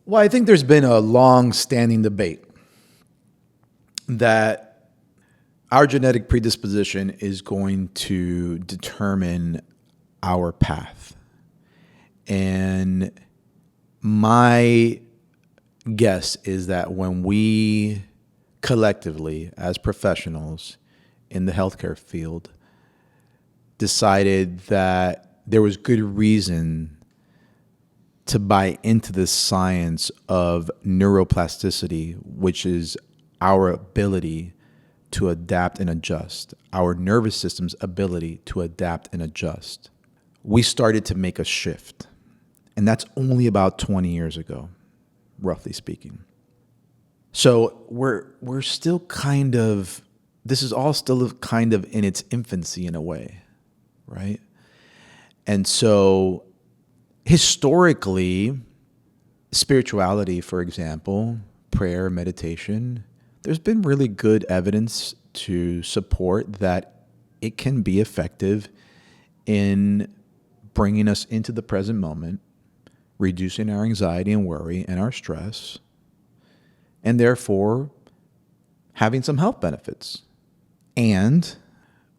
Well, I think there's been a long-standing debate that our genetic predisposition is going to determine our path. And my guess is that when we collectively, as professionals in the healthcare field, decided that there was good reason to buy into the science of neuroplasticity, which is our ability to adapt and adjust, our nervous system's ability to adapt and adjust, we started to make a shift. And that's only about 20 years ago, roughly speaking. So we're still this is all still kind of in its infancy in a way, right? And so historically, spirituality, for example, prayer, meditation, there's been really good evidence to support that it can be effective in bringing us into the present moment, reducing our anxiety and worry and our stress, and therefore having some health benefits. And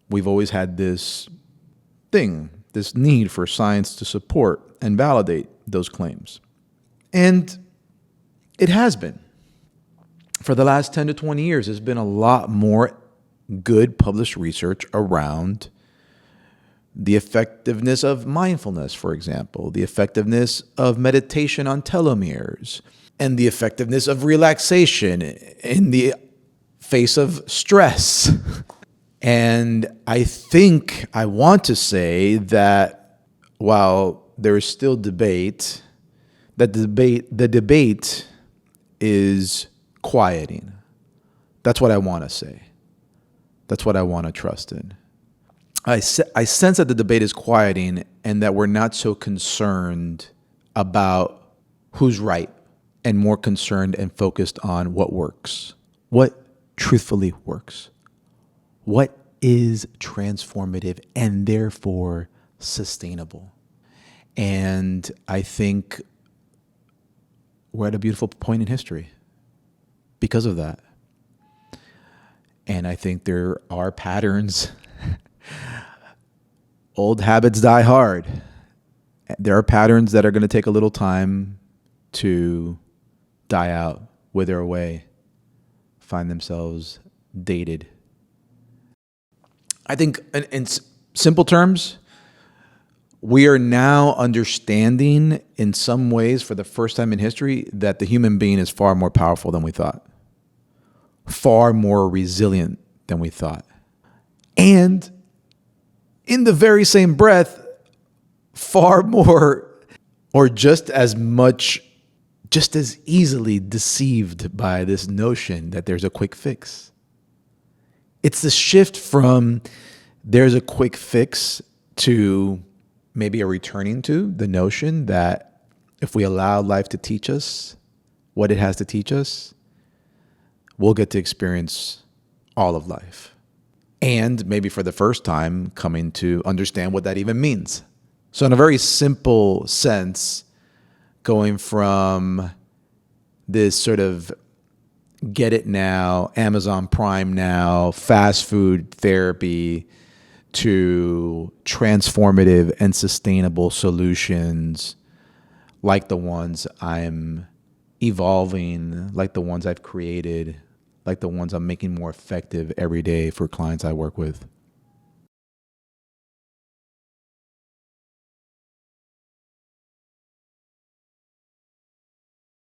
we've always had this need for science to support and validate those claims. And it has been. For the last 10 to 20 years, there's been a lot more good published research around the effectiveness of mindfulness, for example, the effectiveness of meditation on telomeres, and the effectiveness of relaxation in the face of stress. And I think I want to say that while there is still debate, that the debate is quieting. That's what I want to say. That's what I want to trust in. I sense that the debate is quieting and that we're not so concerned about who's right and more concerned and focused on what works, what truthfully works, what is transformative and therefore sustainable. And I think we're at a beautiful point in history because of that. And I think there are patterns. Old habits die hard. There are patterns that are going to take a little time to die out, wither away, find themselves dated. I think in simple terms, we are now understanding in some ways for the first time in history that the human being is far more powerful than we thought, far more resilient than we thought. And in the very same breath, far more or just as easily deceived by this notion that there's a quick fix. It's the shift from there's a quick fix to maybe a returning to the notion that if we allow life to teach us what it has to teach us, we'll get to experience all of life. And maybe for the first time, coming to understand what that even means. So in a very simple sense, going from this sort of get it now, Amazon Prime now, fast food therapy, to transformative and sustainable solutions like the ones I'm evolving, like the ones I've created, like the ones I'm making more effective every day for clients I work with.